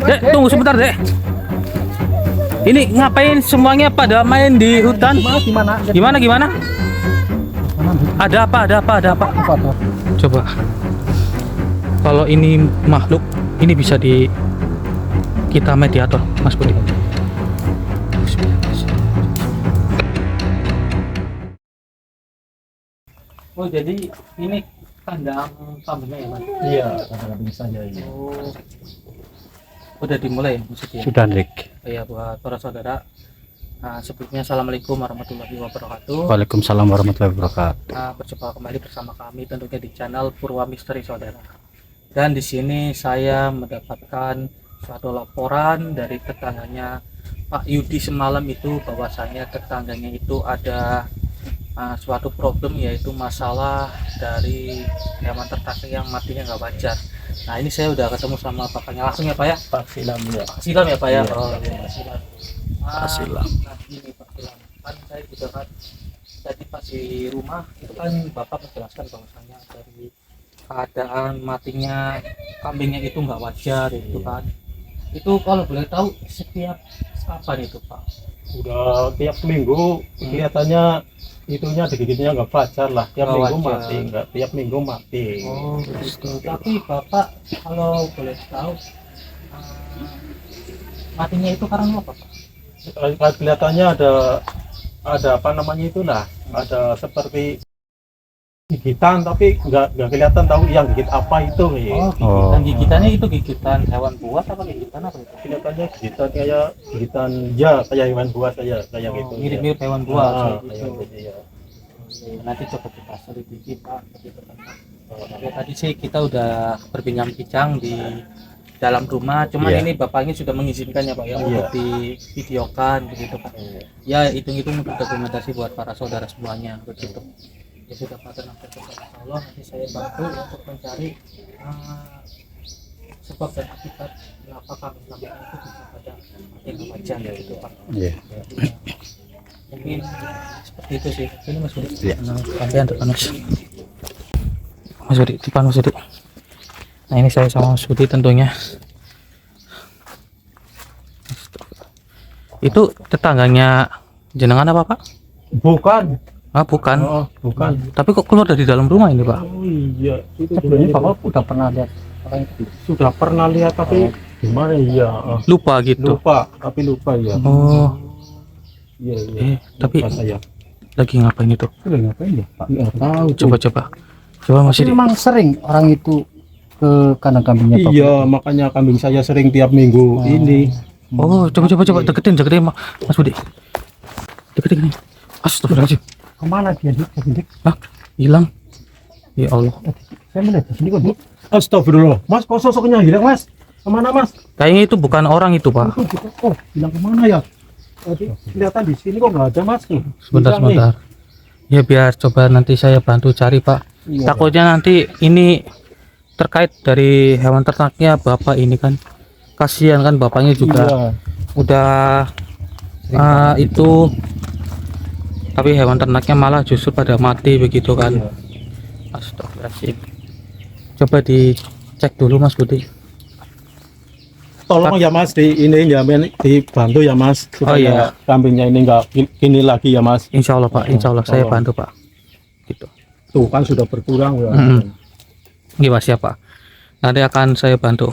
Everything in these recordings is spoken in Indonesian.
Dek, tunggu sebentar, Dek. Ini ngapain semuanya pada main di hutan? Gimana? Ada apa? Coba. Kalau ini makhluk, ini bisa kita mediator, Mas Budi. Oh, jadi ini kandang kambingnya ya, Mas? Iya, kambing saja ini. Oh. Udah dimulai maksudnya? Sudah, Rik. Ya, buat para saudara. Nah, sebelumnya Assalamualaikum warahmatullahi wabarakatuh. Waalaikumsalam warahmatullahi wabarakatuh. Berjumpa kembali bersama kami tentunya di channel Purwa Misteri Saudara. Dan di sini saya mendapatkan suatu laporan dari tetangganya Pak Yudi semalam itu, bahwasanya tetangganya itu ada suatu problem, yaitu masalah dari hewan ternak yang matinya nggak wajar. Nah, ini saya udah ketemu sama bapaknya langsung ya, Pak ya? Pak Silam ya. Pak Silam ya, Pak ya? Iya. Oh, ya, Pak Silam. Pak Silam. Nah, ini Pak Silam. Kan saya juga kan tadi pas di rumah itu kan Bapak menjelaskan bahwasanya dari keadaan matinya kambingnya itu nggak wajar itu kan. Itu kalau boleh tahu setiap kapan itu, Pak? Udah tiap minggu kelihatannya itunya digigitnya nggak wajar lah. Tiap Nggak minggu wajar. mati, nggak tiap minggu mati. Oh, begitu. Tapi Bapak kalau boleh tahu matinya itu karena apa, Pak? Kelihatannya ada apa namanya itulah, ada seperti gigitan tapi nggak kelihatan tahu yang gigit apa itu. Oh, gigitan. Gigitannya itu gigitan hewan buas apa gigitan apa itu? Kelihatannya gigitan kayak gigitan ya, kayak hewan buas kayak gitu. Mirip-mirip hewan buas. Kayak Gitu. gitu ya. Nanti coba kita selidiki, Pak. Ya, tadi sih kita udah berbincang-bincang di dalam rumah, cuman Iya. ini bapaknya sudah mengizinkan ya, Pak ya, untuk divideokan begitu, Pak. Ya, hitung-hitung untuk dokumentasi buat para saudara semuanya begitu. Ya sudah, Pak, tenang saja, insya Allah nanti saya bantu untuk mencari sebab dan akibat kenapa kambing-kambing itu bisa pada mati nggak wajar gitu, Pak. Iya. Mungkin seperti itu sih. Ini Mas Budi. Iya. Sampean depan Mas. Mas Budi, depan Mas Budi. Nah, ini saya sama Mas Budi tentunya. Itu tetangganya jenengan apa, Pak? Bukan. Bukan. Oh, bukan. Tapi kok keluar dari dalam rumah ini, Pak? Oh iya, itu Sebelumnya Bapak udah pernah lihat orang itu? sudah pernah lihat tapi gimana ya? Lupa gitu. Lupa ya. Oh, Iya. tapi Lupa saya. lagi ngapain itu? Sudah ngapain ya Pak? Nggak tahu. Coba Mas Tapi Budi. memang sering orang itu ke kandang kambingnya Bapak. Iya, makanya kambing saya sering tiap minggu ini. Oh, coba deketin Mas Budi. Deketin. Astagfirullahaladzim. Kemana dia Dik? Dik? Hah? Hilang. Ya Allah. Saya melihat di sini kok Dik. Astagfirullah. Mas, kok sosoknya hilang, Mas? Kemana, Mas? Kayaknya itu bukan orang itu, Pak. Oh, hilang kemana ya? Tadi kelihatan di sini kok nggak ada, Mas. Sebentar. Ya, biar coba nanti saya bantu cari, Pak. Iya. Takutnya nanti ini terkait dari hewan ternaknya Bapak ini kan. Kasihan kan bapaknya juga Iya. udah itu, tapi hewan ternaknya malah justru pada mati begitu kan. Iya. Astagfirullahaladzim. Coba dicek dulu Mas Budi. Tolong ya, Mas, dibantu ya, Mas. Oh, iya. Kambingnya ini nggak gini lagi ya, Mas. Insya Allah, Pak. Insya Allah saya Tolong. bantu, Pak. Gitu. Tuh kan sudah berkurang ya. Gimana siapa? Nanti akan saya bantu.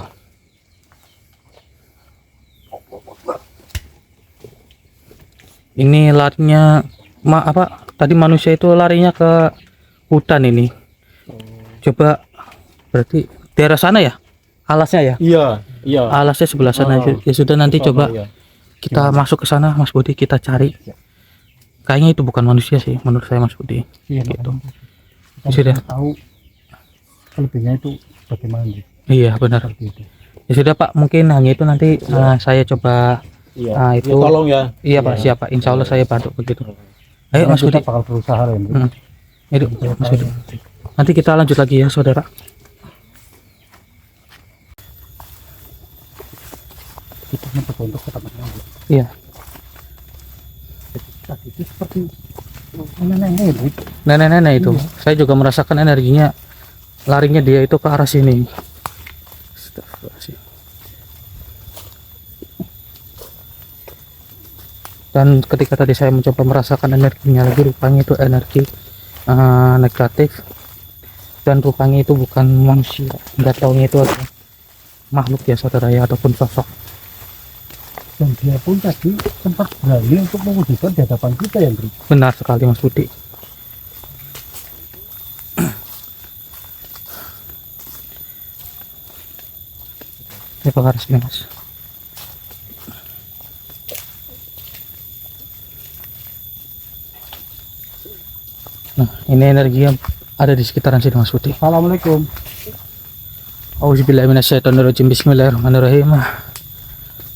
Ini larinya tadi manusia itu larinya ke hutan ini. Coba berarti daerah sana ya? Alasnya ya? Iya. Alasnya sebelah sana. Ya sudah, nanti coba Ya. kita masuk ke sana, Mas Budi, kita cari. Kayaknya itu bukan manusia sih menurut saya, Mas Budi. Iya, Gitu. Kita Sudah. tahu selebihnya itu bagaimana Dik? Iya, benar. Seperti itu. Ya sudah, Pak, mungkin hanya itu nanti saya coba. Iya. Nah, itu. Ya, tolong ya. Iya, Pak, siapa? Insya Allah saya bantu begitu. Ayo Mas Kita Budi. bakal berusaha ya Dik. Ayo Mas Budi. Nanti kita lanjut lagi ya, saudara. Kita mencoba untuk ke tempat lain. Iya. Tadi itu seperti nenek-nenek Dik. Nenek-nenek itu. Saya juga merasakan energinya, larinya dia itu ke arah sini. Astagfirullahaladzim. Dan ketika tadi saya mencoba merasakan energinya lagi, rupanya itu energi negatif, dan rupanya itu bukan manusia, nggak taunya itu ada makhluk ya saudara ya, ataupun sosok. Dan dia pun tadi sempat berani untuk mewujudkan di hadapan kita ya, Bro. Benar sekali Mas Budi. Ini bakar sini Mas. Nah, ini energi yang ada di sekitaran sini Mas Budi. Assalamualaikum. Auzubillahiminasyaitonirrajim. Bismillahirrahmanirrahim.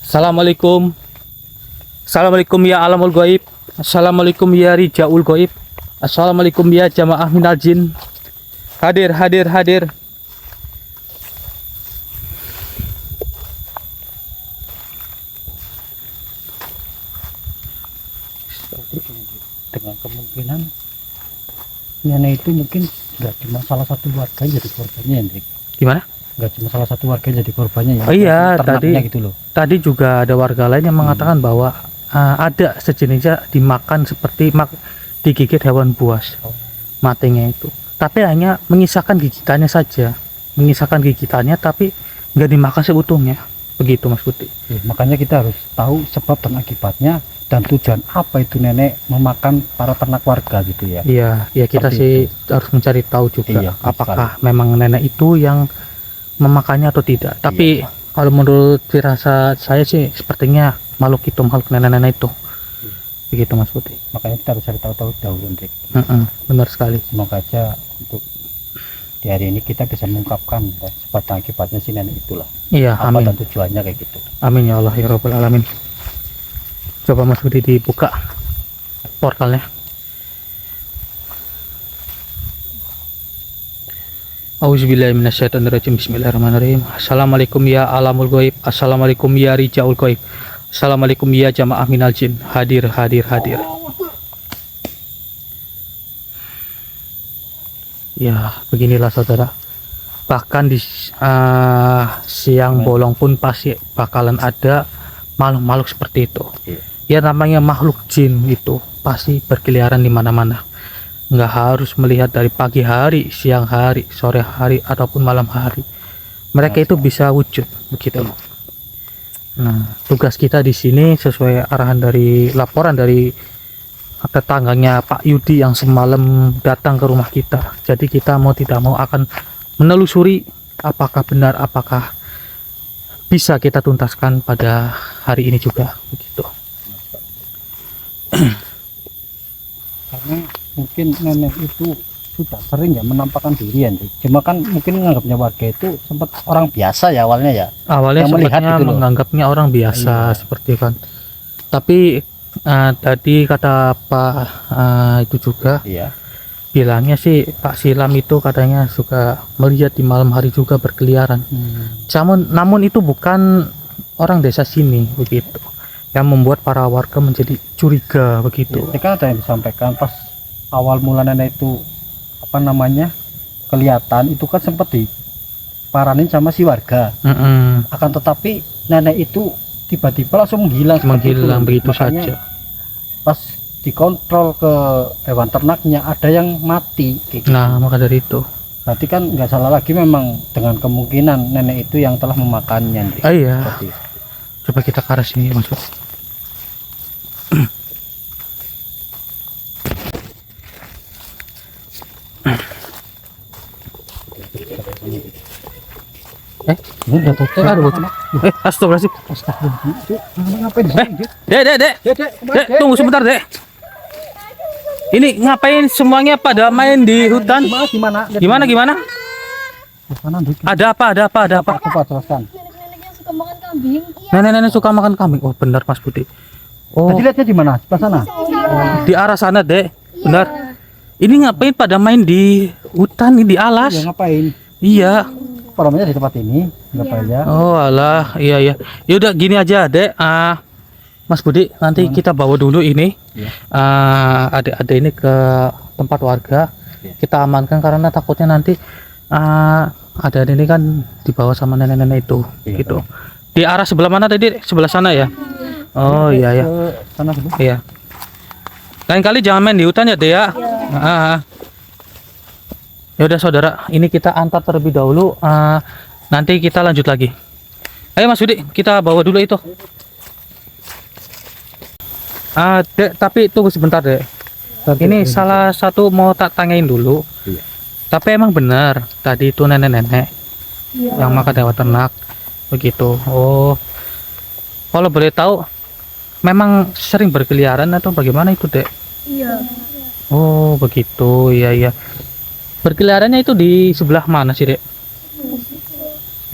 Assalamualaikum. Assalamualaikum ya alamul gaib. Assalamualaikum ya rijaul gaib. Assalamualaikum ya jamaah minal jin. Hadir, hadir, hadir. Dengan kemungkinan nenek itu mungkin nggak cuma salah satu warga yang jadi korbannya, Hendrik. Gimana? Nggak cuma salah satu warga yang jadi korbannya ya. Oh iya, ternaknya tadi gitu loh. tadi juga ada warga lain yang mengatakan bahwa ada sejenisnya dimakan seperti digigit hewan buas, matinya itu. Tapi hanya menyisakan gigitannya saja, menyisakan gigitannya, tapi nggak dimakan seutuhnya. Begitu Mas Budi. Ya, makanya kita harus tahu sebab dan akibatnya dan tujuan apa itu nenek memakan para ternak warga gitu ya. Iya, ya kita Seperti sih harus mencari tahu juga Iya, apakah memang nenek itu yang memakannya atau tidak. Tapi kalau menurut firasat saya sih sepertinya makhluk itu, makhluk nenek-nenek itu. Begitu Mas Budi. Makanya kita harus cari tahu dahulu, Hendrik. Benar sekali. Semoga aja untuk di hari ini kita bisa mengungkapkan ya, sebab dan akibatnya si nenek itulah. Iya, Apa amin. dan tujuannya kayak gitu. Amin ya Allah ya Rabbal Alamin. Coba Mas Budi dibuka portalnya. Auzubillahiminasyaitonirrajim. Bismillahirrahmanirrahim. Assalamualaikum ya alamul gaib. Assalamualaikum ya rijaul gaib. Assalamualaikum ya jamaah minal jin. Hadir, hadir, hadir. Ya, beginilah saudara. Bahkan di siang bolong pun pasti bakalan ada makhluk-makhluk seperti itu. Ya namanya makhluk jin itu pasti berkeliaran di mana-mana. Nggak harus melihat dari pagi hari, siang hari, sore hari, ataupun malam hari. Mereka itu bisa wujud begitu. Nah, tugas kita di sini sesuai arahan dari laporan dari tetangganya Pak Yudi yang semalam datang ke rumah kita. Jadi kita mau tidak mau akan menelusuri apakah benar, apakah bisa kita tuntaskan pada hari ini juga begitu. Karena mungkin nenek itu sudah sering ya menampakkan diri ya, Hendrik. Cuma kan mungkin menganggapnya warga itu sempat orang biasa ya awalnya ya. Awalnya Yang melihat sepertinya gitu loh. menganggapnya orang biasa seperti kan. Tapi tadi kata Pak itu juga Iya. bilangnya sih Pak Silam itu katanya suka melihat di malam hari juga berkeliaran. Namun itu bukan orang desa sini begitu. Yang membuat para warga menjadi curiga begitu. Ini kan ada yang disampaikan pas awal mula nenek itu apa namanya kelihatan itu kan sempat diparanin sama si warga. Akan tetapi nenek itu tiba-tiba langsung menghilang seperti itu. Begitu Makanya saja. pas dikontrol ke hewan ternaknya ada yang mati kayak gitu. Nah, maka dari itu. Berarti kan nggak salah lagi memang dengan kemungkinan nenek itu yang telah memakannya, Hendrik. Iya. Seperti itu. Coba kita ke arah sini masuk. Ini udah tutup. Aduh, bocor. Astagfirullahaladzim. Astagfirullah. Ngapain di sini, Dik? Dek, Dek, tunggu sebentar, Dek. Ini ngapain semuanya pada main di hutan? Gimana? Gimana? Mana, Dik? Ada apa? Coba jelaskan. Nenek-nenek yang suka makan kambing. Nenek-nenek suka makan kambing. Oh, benar Mas Budi. Oh, Tadi lihatnya di mana? Sebelah sana. di arah sana, Dek. Benar. Ini ngapain pada main di hutan, di alas? Ya ngapain? Iya. Paramenya di tempat ini, ngapain aja? Oh, alah. Iya. Ya udah gini aja, Dek. Mas Budi, nanti kita bawa dulu ini. Iya. Adik-adik ini ke tempat warga. Iya. Kita amankan karena takutnya nanti ada ini kan dibawa sama nenek-nenek itu Iya, gitu. Di arah sebelah mana tadi? Sebelah sana ya? Oh iya ya. Ke sana dulu. Iya. Lain kali jangan main di hutan ya, Dek ya. Ah. Ya udah saudara, ini kita antar terlebih dahulu. Nanti kita lanjut lagi. Ayo Mas Budi, kita bawa dulu itu. Dek, tapi tunggu sebentar, Dek. Ini salah satu mau tak tanyain dulu. Iya. Tapi emang benar tadi itu nenek-nenek yang makan hewan ternak begitu. Oh, kalau boleh tahu, memang sering berkeliaran atau bagaimana itu, Dek? Iya. Oh, begitu. Iya, iya. Berkeliarannya itu di sebelah mana sih, Dek?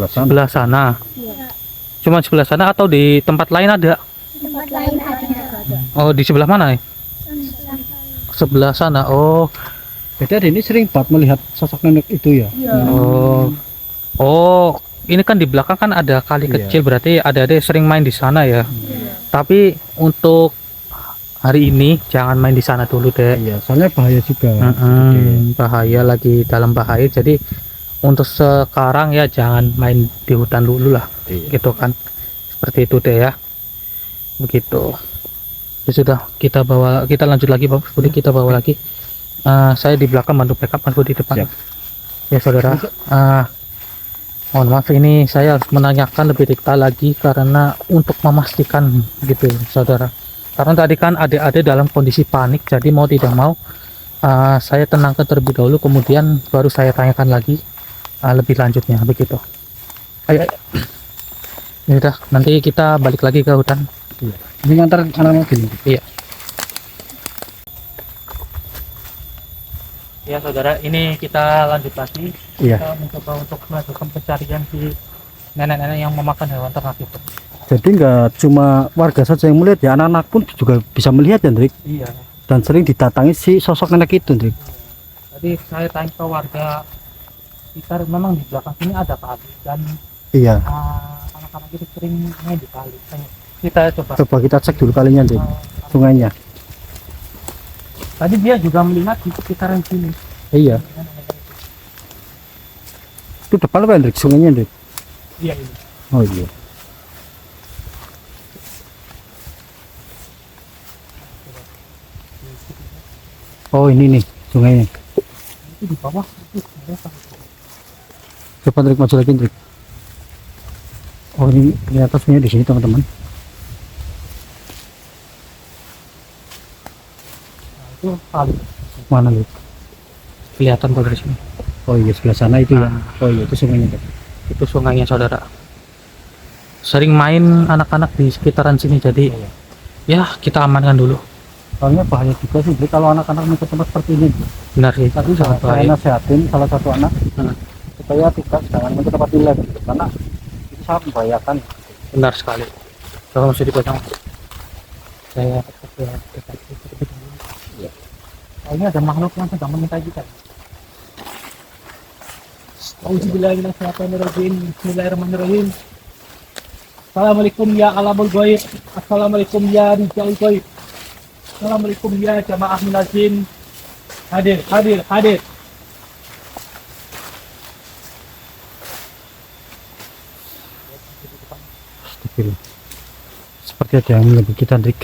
Sebelah sana. Iya. Cuma sebelah sana atau di tempat lain ada? Tempat lain ada. Oh, di sebelah mana nih? Sebelah sana. Oh, Jadi ada ini sering banget melihat sosok nenek itu ya. Iya. oh, oh. Ini kan di belakang kan ada kali Iya. kecil, berarti ada sering main di sana ya. Iya. Tapi untuk hari ini jangan main di sana dulu, Dek. Iya, soalnya bahaya juga. Bahaya, lagi dalam bahaya. Jadi untuk sekarang ya jangan main di hutan dulu lah, Iya. gitu kan. Seperti itu, Dek ya. Begitu. Ya sudah, kita lanjut lagi, Pak Budi. Kita bawa lagi. Saya di belakang bantu backup, Mas Budi di depan. Siap. Ya saudara, mohon maaf ini saya harus menanyakan lebih detail lagi karena untuk memastikan gitu saudara. Karena tadi kan adik-adik dalam kondisi panik, jadi mau tidak mau saya tenangkan terlebih dahulu, kemudian baru saya tanyakan lagi lebih lanjutnya begitu. Ayo, ayo. Ya udah, nanti kita balik lagi ke hutan. Iya. Ini ngantar anak-anak gini. Iya. Ya saudara, ini kita lanjut lagi. Iya. Kita mencoba untuk melakukan pencarian di nenek-nenek yang memakan hewan ternak itu. Jadi nggak cuma warga saja yang melihat ya, anak-anak pun juga bisa melihat ya, Ndrik. Iya. Dan sering didatangi si sosok nenek itu, Ndrik. Tadi saya tanya ke warga sekitar, memang di belakang sini ada kali dan Iya. anak-anak itu sering main di kali. Ayo, kita coba. Coba kita cek dulu kalinya, Ndrik. Sungainya. Tadi dia juga melihat di sekitaran sini. Iya. Itu depan apa, Ndrik? Sungainya, Ndrik? Iya ini. Oh iya. Oh ini nih sungainya. Itu di bawah. Itu Coba Ndrik maju lagi, Ndrik. Oh ini ternyata sungainya di sini, teman-teman. itu kali Mana, Ndrik? kelihatan kalau dari sini. Oh iya sebelah sana itu ya. Oh iya itu sungainya, Ndrik. Itu sungainya saudara. Sering main anak-anak di sekitaran sini, jadi ya kita amankan dulu. Soalnya bahaya juga sih, Ndrik, kalau anak-anak mau ke tempat seperti ini. Benar sih. Tadi Sangat saya bahaya. nasihatin salah satu anak Hmm. supaya tidak jangan ke tempat ini lagi, karena itu sangat membahayakan. Benar sekali. Kalau masih dipotong, saya dekat terlebih dahulu. Iya. Oh, ini ada makhluk yang sedang mengintai kita. Auzubillahiminasyaitonirrajim. Bismillahirrahmanirrahim. Assalamualaikum ya alamul ghaib. Assalamualaikum ya rijal ghaib. Assalamualaikum ya jamaah mulazim. Hadir, hadir, hadir. Astagfirullah. Seperti ada yang menyebut kita, Ndrik.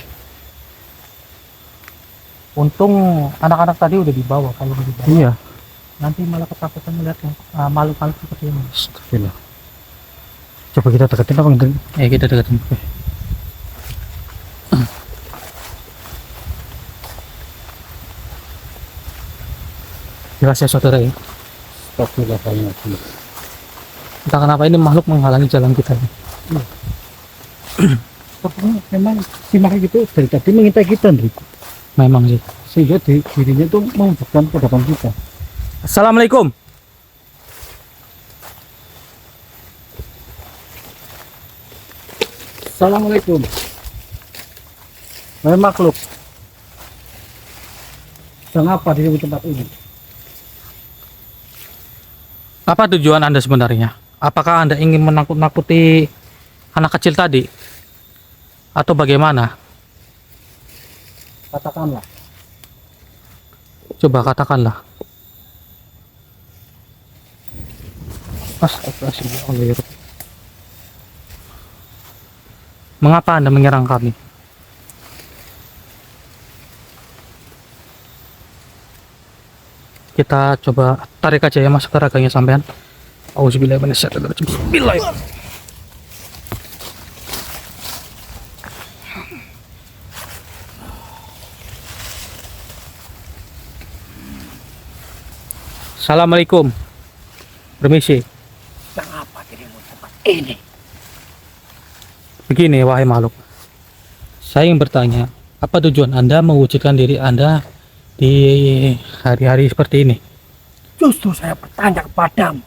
Untung anak-anak tadi udah dibawa. Kalau udah dibawa, Iya. nanti malah ketakutan melihat makhluk-makhluk seperti ini. Astagfirullah. Coba kita deketin apa, Ndrik? Ya kita deketin. Jelas ya saudara ya. Astagfirullahaladzim. Entah kenapa ini makhluk menghalangi jalan kita. Sepertinya memang si makhluk itu dari tadi mengintai kita, Ndrik. Memang sih. Sehingga dirinya itu menunjukkan ke depan kita. Assalamualaikum. Assalamualaikum. Wahai makhluk, sedang apa di tempat ini? Apa tujuan Anda sebenarnya? Apakah Anda ingin menakut-nakuti anak kecil tadi? Atau bagaimana? Katakanlah. Coba katakanlah. Astagfirullah. Mengapa Anda menyerang kami? Kita coba tarik aja ya mas geraganya sampean. Auzubillahi minasyaitonir rajim. Bismillah. Assalamualaikum. Permisi. Mengapa dirimu tempat ini? Begini wahai makhluk. Saya ingin bertanya, apa tujuan Anda mewujudkan diri Anda di hari-hari seperti ini? Justru saya bertanya kepadamu,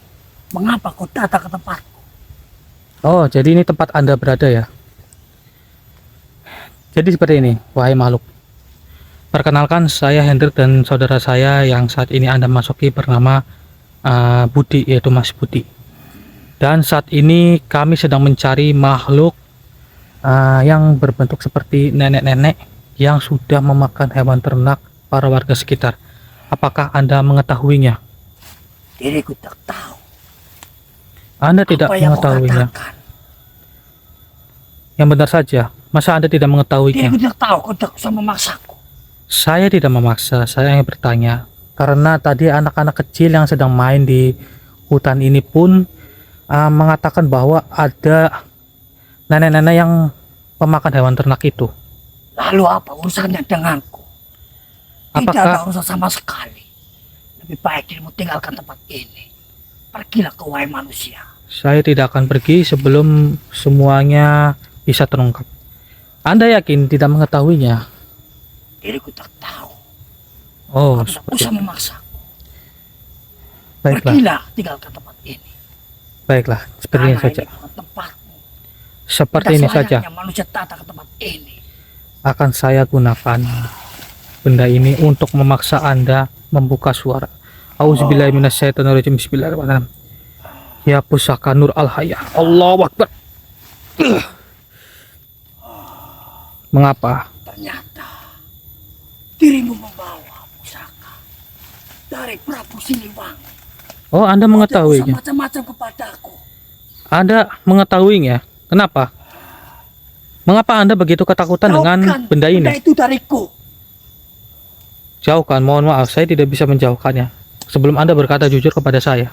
mengapa kau datang ke tempatku? Oh, jadi ini tempat Anda berada ya? Jadi seperti ini, wahai makhluk. Perkenalkan, saya Hendrik dan saudara saya yang saat ini Anda masuki bernama Budi, yaitu Mas Budi. Dan saat ini kami sedang mencari makhluk yang berbentuk seperti nenek-nenek yang sudah memakan hewan ternak para warga sekitar. Apakah Anda mengetahuinya? Diriku tak tahu. Anda tidak Apa yang kau mengetahuinya. katakan? Yang benar saja, masa Anda tidak mengetahuinya? Diriku tidak tahu, kau tidak usah memaksaku. Saya tidak memaksa, saya hanya bertanya. Karena tadi anak-anak kecil yang sedang main di hutan ini pun mengatakan bahwa ada nenek-nenek yang pemakan hewan ternak itu. Lalu apa urusannya denganku? Tidak Apakah ada urusan sama sekali. Lebih baik dirimu tinggalkan tempat ini. Pergilah ke wahai manusia. saya tidak akan pergi sebelum semuanya bisa terungkap? Anda yakin tidak mengetahuinya? Diriku tak tahu. Oh, Kau tidak seperti usah memaksaku. baiklah, Pergilah tinggalkan tempat ini. baiklah, seperti ini Karena saja. ini bukan tempatmu. Seperti Tidak ini saja selayaknya manusia datang ke tempat ini. akan saya gunakan benda ini untuk memaksa Anda membuka suara. Auzubillahi minasyaitonirrajim. Bismillahirrahmanirrahim. Ya pusaka Nur Al-Hayah. Allahu Akbar. Mengapa? Ternyata dirimu membawa pusaka dari Prabu Siliwangi. Oh, Anda Tidak usah mengetahuinya. macam-macam kepadaku. Anda mengetahuinya. Kenapa? Mengapa Anda begitu ketakutan dengan Jauhkan benda benda ini? itu dariku. Jauhkan, mohon maaf, saya tidak bisa menjauhkannya. Sebelum Anda berkata jujur kepada saya.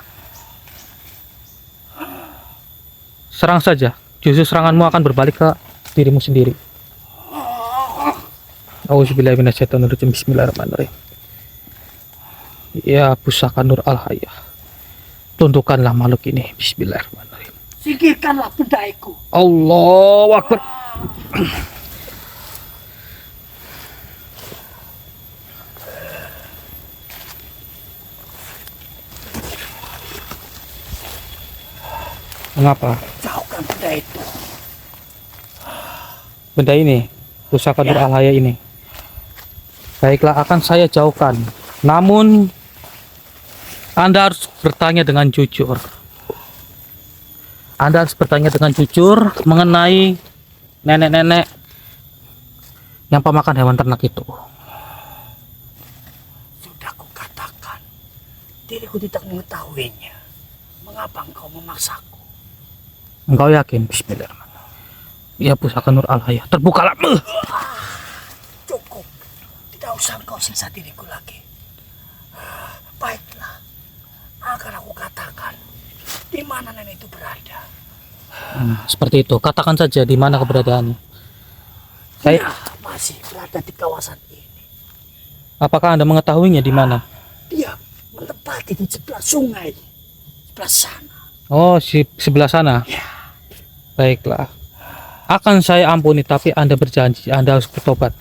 Serang saja. Justru seranganmu akan berbalik ke dirimu sendiri. Auzubillahi minasyaitonirrajim. Bismillahirrahmanirrahim. Ya pusaka Nur Al-Hayah, tundukkanlah makhluk ini. Bismillahirrahmanirrahim. Singkirkanlah benda itu. Allahu Akbar. Mengapa? Jauhkan benda itu. Benda ini, pusaka Nur Al-Hayah ini. Baiklah, akan saya jauhkan. Namun Anda harus bertanya dengan jujur. Anda harus bertanya dengan jujur mengenai nenek-nenek yang pemakan hewan ternak itu. Sudah kukatakan, diriku tidak mengetahuinya. Mengapa engkau memaksaku? Engkau yakin? Bismillahirrahmanirrahim. Ya pusaka Nur Al-Hayah, terbukalah. Cukup. Tidak usah engkau siksa diriku lagi. Baiklah. Akan aku katakan di mana nenek itu berada. Seperti itu. Katakan saja di mana keberadaannya. Saya, Dia masih berada di kawasan ini. apakah Anda mengetahuinya di mana? Dia menempati di sebelah sungai. Sebelah sana. Oh, sebelah sana. Baiklah. Akan saya ampuni, tapi Anda berjanji Anda harus bertobat.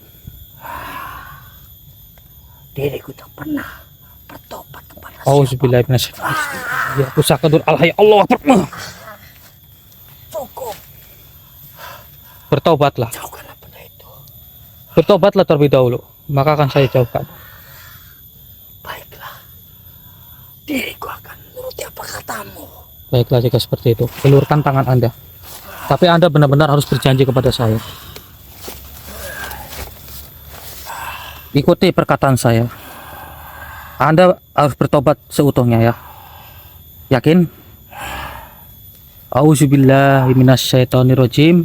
Diriku tak pernah bertobat kepada Auzubillahi minasyaitonir rajim. Ya pusaka Nur Al-Hayah. Allahu Akbar. Cukup. Bertobatlah. Jauhkanlah benda itu. Bertobatlah terlebih dahulu, maka akan saya jauhkan. Baiklah. Diriku akan menuruti apa katamu. Baiklah jika seperti itu. Ulurkan tangan Anda. Tapi Anda benar-benar harus berjanji kepada saya. Ikuti perkataan saya. Anda harus bertobat seutuhnya ya. Yakin? Auzubillahi minasyaitonirrajim.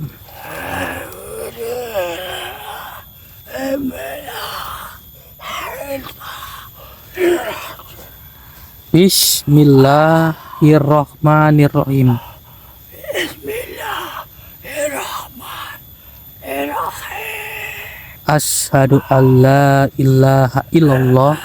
Bismillahirrahmanirrahim. Asyhadu alla ilaha illallah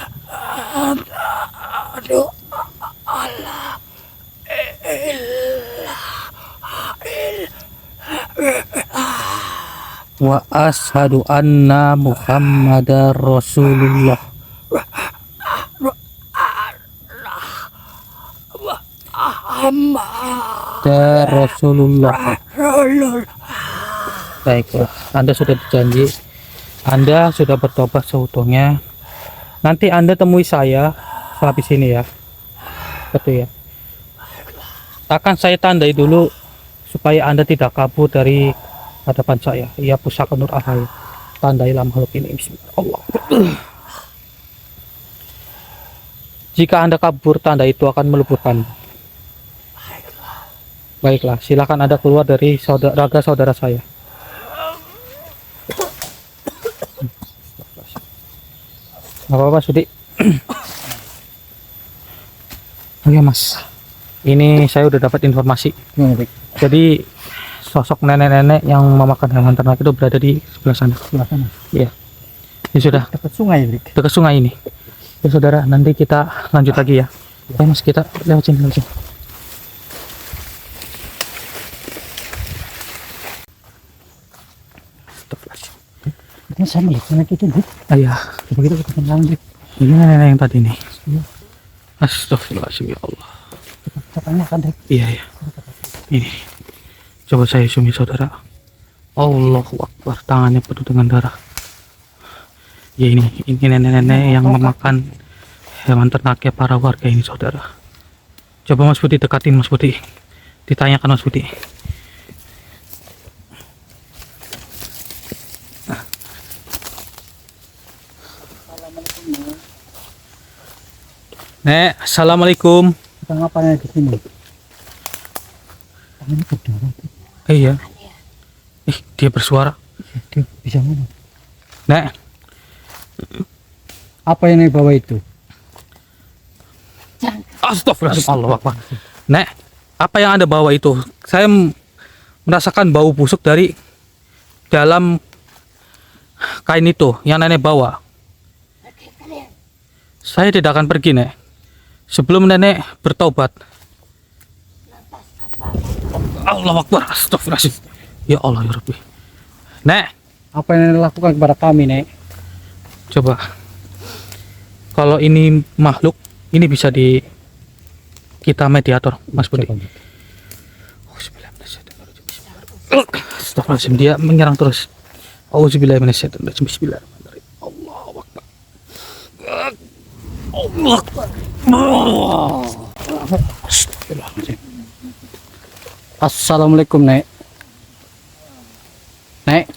wa asyhadu anna muhammadar rasulullah. Dan Rasulullah. Baiklah, Anda sudah dijanji, Anda sudah bertobat seutuhnya. Nanti Anda temui saya habis ini ya. Betul ya. Akan saya tandai dulu supaya Anda tidak kabur dari hadapan saya. Ya pusaka Nur Ahai. Tandailah makhluk ini. Bismillah. Jika Anda kabur, tanda itu akan meleburkan. Baiklah, silakan Anda keluar dari raga saudara saya. Gak apa-apa, Sudi. Oh ya, Mas. Ini saya udah dapat informasi. Jadi sosok nenek-nenek yang memakan hewan ternak itu berada di sebelah sana. Sebelah sana. Iya. Ini sudah Dekat sungai, Dik. dekat sungai ini. Ya saudara, nanti kita lanjut lagi ya. Ayo Mas, kita lewat sini langsung. Ini saya melihat anak itu, Dik. Ayah, Coba kita ke belakang, Dik. ini nenek yang tadi nih. Astagfirullahaladzim, ya Allah. Kita tanyakan, Dik. Iya, iya. Ini. Coba saya zoom ya, saudara. Allahu Akbar, tangannya penuh dengan darah. Ya ini nenek-nenek yang memakan hewan ternaknya para warga ini, saudara. Coba Mas Budi dekatin, Mas Budi. Ditanyakan Mas Budi. Nek, assalamualaikum. Kita ngapain di sini? Ini berdarah, Dik. Iya. Dia bersuara. Dia bisa ngomong. Nek, Apa yang dibawa itu? astagfirullahaladzim, Allahu Akbar. Nek, apa yang Anda bawa itu? Saya merasakan bau busuk dari dalam kain itu yang nenek bawa. Saya tidak akan pergi, Nek, sebelum nenek bertobat. Allahu Akbar, astagfirullahaladzim. Ya Allah, ya Rabbi. Nek, Apa yang dilakukan kepada kami, Nek? coba. Kalau ini makhluk, ini bisa di kita mediator, Mas Budi. Coba, Dik. Astagfirullahaladzim, dia menyerang terus. Auzubillahiminasyaitonirrajim. Bismillahirrahmanirrahim. Allahu Akbar. Allahu Akbar. Astagfirullahaladzim. Assalamualaikum, Nek. Nek,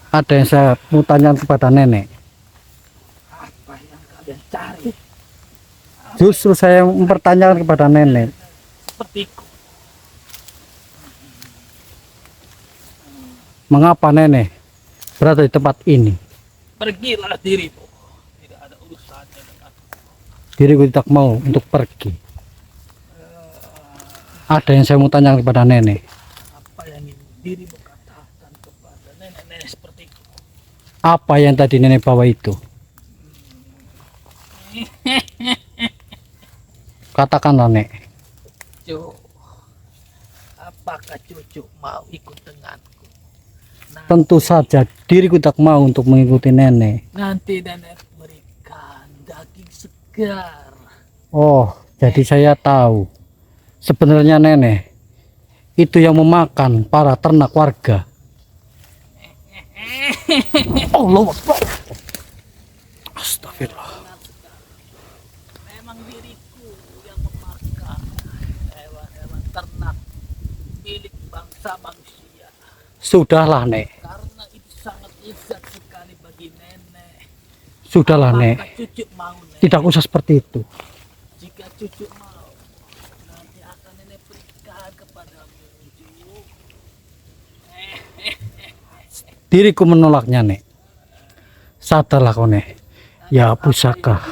ada yang saya mau tanya kepada nenek. Apa yang kalian cari? Justru saya mempertanyakan kepada nenek. Sepertiku. Mengapa nenek berada di tempat ini? Pergilah dirimu. Tidak ada urusannya dengan Diriku tidak mau untuk pergi. Ada yang saya mau tanya kepada nenek. apa yang ingin dirimu katakan kepada nenek-nenek sepertiku. Apa yang tadi nenek bawa itu? Katakanlah, Nek. Cucu, apakah cucu mau ikut denganku? Tentu saja diriku tak mau untuk mengikuti nenek. Nanti nenek berikan daging segar. Oh, jadi saya tahu. Sebenarnya nenek itu yang memakan para ternak warga. Allah Akbar. Astagfirullah. Memang diriku yang memakan hewan-hewan ternak milik bangsa manusia. Sudahlah, Nek. Karena itu sangat lezat sekali bagi nenek. Sudahlah, Apakah Nek. cucu mau, Nek? Tidak usah seperti itu. Jika cucu mau, nanti akan nenek berikan kepadamu, cucu. Diriku menolaknya, Nek. Sadarlah kau, Nek. Ya pusaka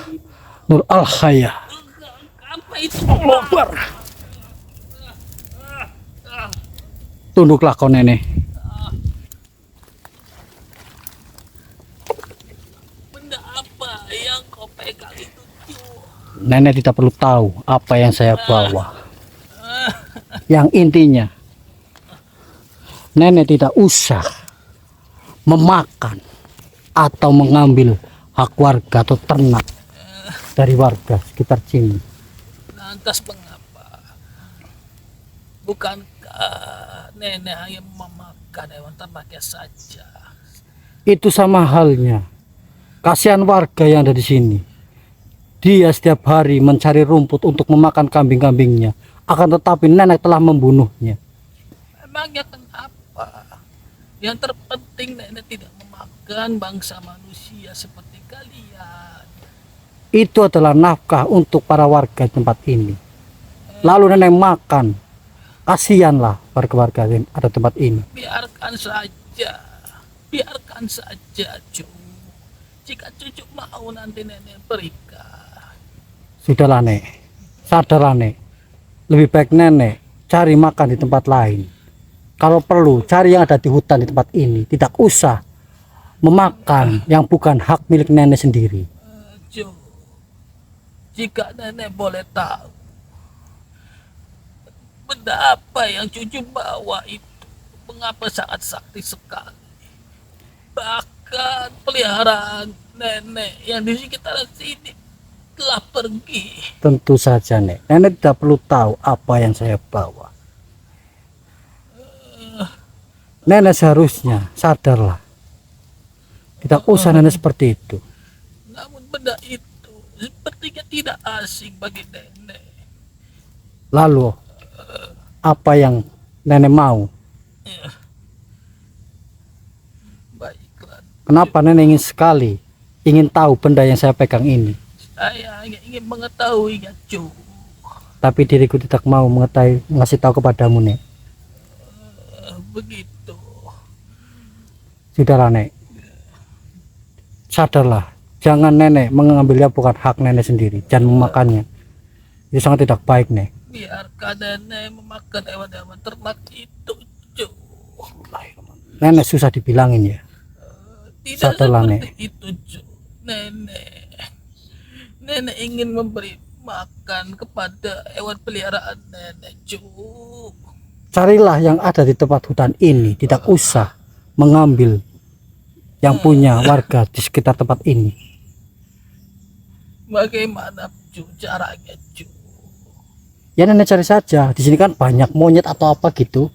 Nur Al-Haya. Apa itu? Allah Akbar. Tunduklah kau nenek. Benda apa yang kau pegang itu, Cu? Nenek tidak perlu tahu apa yang saya bawa. Yang intinya, nenek tidak usah memakan atau mengambil hak warga atau ternak dari warga sekitar sini. Lantas mengapa? Bukankah nenek hanya memakan hewan ternaknya saja? Itu sama halnya. Kasihan warga yang ada di sini. Dia setiap hari mencari rumput untuk memakan kambing-kambingnya. Akan tetapi nenek telah membunuhnya. Emangnya kenapa? Yang terpenting nenek tidak memakan bangsa manusia seperti kalian. Itu adalah nafkah untuk para warga tempat ini. Lalu nenek makan. Kasihanlah warga-warga yang ada tempat ini. Biarkan saja. Biarkan saja, Cu. Jika cucu mau nanti nenek berikan. Sudahlah nek. Sadarlah nek. Lebih baik nenek cari makan di tempat lain. Kalau perlu cari yang ada di hutan di tempat ini. Tidak usah memakan yang bukan hak milik nenek sendiri. Cu, jika nenek boleh tahu, benda apa yang cucu bawa itu, mengapa sangat sakti sekali. Bahkan peliharaan nenek yang di sekitar sini telah pergi. Tentu saja nek. Nenek tidak perlu tahu apa yang saya bawa. Nenek seharusnya sadarlah. Tidak usah nenek seperti itu. Namun benda itu sepertinya tidak asing bagi nenek. Lalu apa yang nenek mau? Baiklah, Kenapa nenek ingin sekali ingin tahu benda yang saya pegang ini? saya hanya ingin mengetahuinya, Cu. Tapi diriku tidak mau mengetahui, ngasih tahu kepadamu nek. Begitu. Sudahlah nek. Sadarlah, jangan nenek mengambilnya bukan hak nenek sendiri. Jangan memakannya. Itu sangat tidak baik nek. Biarkan nenek memakan hewan-hewan ternak itu, Cu. Nenek susah dibilangin ya. Tidak Sadarlah, seperti itu, Cu. Nenek ingin memberi makan kepada hewan peliharaan nenek, Cu. Carilah yang ada di tempat hutan ini. Tidak usah mengambil yang punya warga di sekitar tempat ini. Bagaimana, Cu, caranya, Cu? Ya nenek cari saja. Di sini kan banyak monyet atau apa gitu.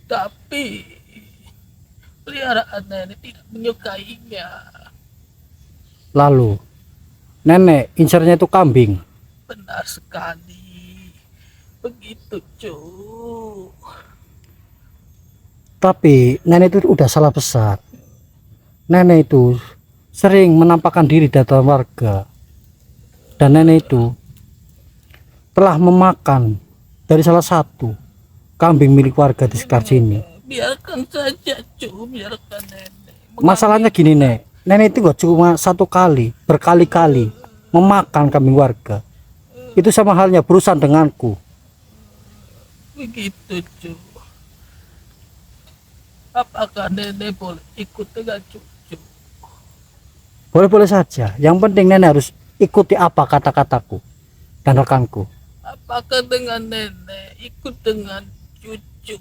Tapi peliharaan nenek tidak menyukainya. Lalu nenek incernya itu kambing. Benar sekali. Begitu, Cu. Tapi nenek itu udah salah besar. Nenek itu sering menampakkan diri di dalam warga. Dan nenek itu telah memakan dari salah satu kambing milik warga di sekitar sini. Biarkan saja, Cu. Biarkan nenek. Masalahnya gini nek. Nenek itu gak cuma satu kali, berkali-kali memakan kambing warga. Itu sama halnya berurusan denganku. Begitu, Cu. Apakah nenek boleh ikut dengan cucu? Boleh-boleh saja. Yang penting nenek harus ikuti apa kata-kataku dan rekanku. Apakah dengan nenek ikut dengan cucu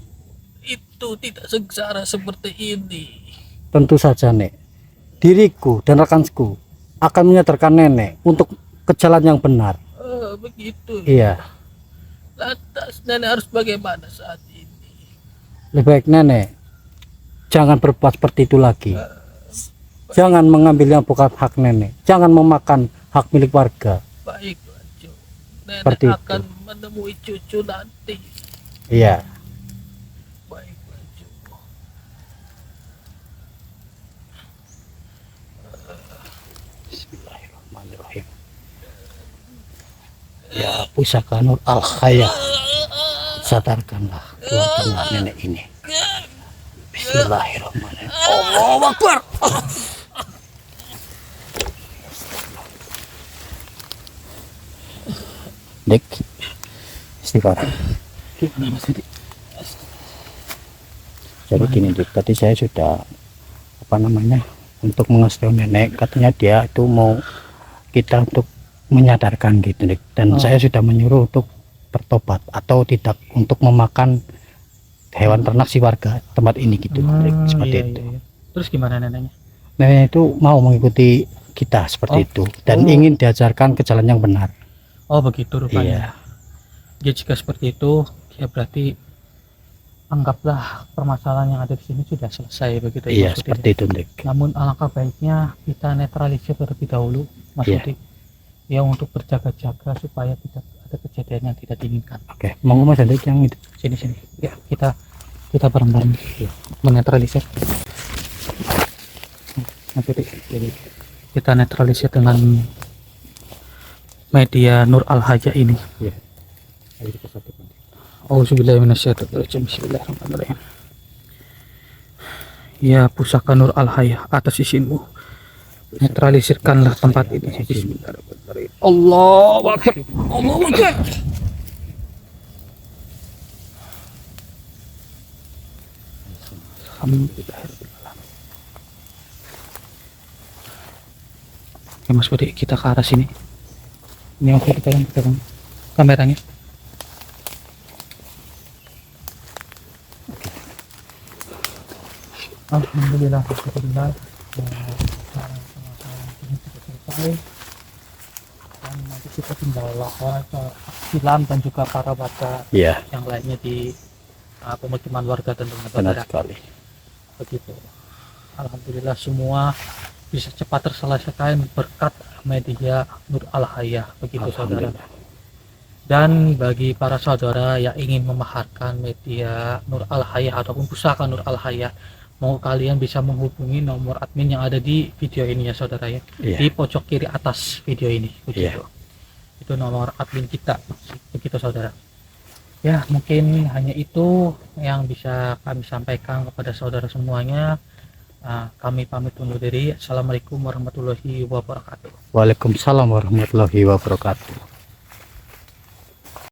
itu tidak sengsara seperti ini? Tentu saja nek. Diriku dan rekanku akan menyadarkan nenek untuk ke jalan yang benar. Oh, begitu. Iya. Lantas nenek harus bagaimana saat ini? Lebih baik nenek jangan berbuat seperti itu lagi. Jangan mengambil yang bukan hak nenek. Jangan memakan hak milik warga. Baiklah, Cu. Nenek Seperti akan menemui cucu nanti. Iya. Baiklah, Cu. Bismillahirrahmanirrahim. Ya pusaka Nur Al-Haya, sadarkanlah keluarga nenek ini. Bismillahirrahmanirrahim. Allahu Akbar. Dik. Istighfar. Jadi gini Dik, tadi saya sudah apa namanya untuk mengasuh nenek, katanya dia itu mau kita untuk menyadarkan gitu Dik. Dan saya sudah menyuruh untuk bertobat atau tidak untuk memakan hewan ternak si warga tempat ini gitu Dik, seperti itu. Iya. Terus gimana neneknya? Nenek itu mau mengikuti kita seperti itu dan ingin diajarkan ke jalan yang benar. Oh begitu rupanya. Iya. Ya jika seperti itu ya berarti anggaplah permasalahan yang ada di sini sudah selesai begitu ya, Iya, Mas Udik. seperti itu Dik. Namun alangkah baiknya kita netralisir terlebih dahulu Mas Iya. Udik. Ya untuk berjaga-jaga supaya tidak ada kejadian yang tidak diinginkan. Oke, monggo Mas Dik yang itu. Sini. Ya kita bareng-bareng menetralisir. Mas Udik. Jadi kita netralisir dengan media Nur Al-Haya ini. Iya. Ayo kita satukan. Auzubillahiminasyaitonirrajim. Bismillahirrahmanirrahim. Ya pusaka Nur Al-Haya, atas izinmu netralisirkanlah tempat ini. Bismillahirrahmanirrahim. Allahu Akbar. Allahu Akbar. Alhamdulillahirrahmanirrahim. Ya Mas Budi, kita ke arah sini. Ini oke, kita pegang kameranya. Alhamdulillah, alhamdulillah. Ini sudah selesai. Dan nanti kita tinggal lapor ke Silam dan juga para warga Iya, yang lainnya di pemukiman warga tentunya. benar Saudara. sekali. Begitu. Alhamdulillah semua bisa cepat terselesaikan berkat media Nur Al-Haya. Begitu saudara. Alhamdulillah. Dan bagi para saudara yang ingin memaharkan media Nur Al-Haya ataupun pusaka Nur Al-Haya, mau kalian bisa menghubungi nomor admin yang ada di video ini ya saudara ya. Iya. Di pojok kiri atas video ini. Begitu. Iya. Itu nomor admin kita. Begitu saudara. Ya mungkin hanya itu yang bisa kami sampaikan kepada saudara semuanya. Kami pamit undur diri. Assalamualaikum warahmatullahi wabarakatuh. Waalaikumsalam warahmatullahi wabarakatuh.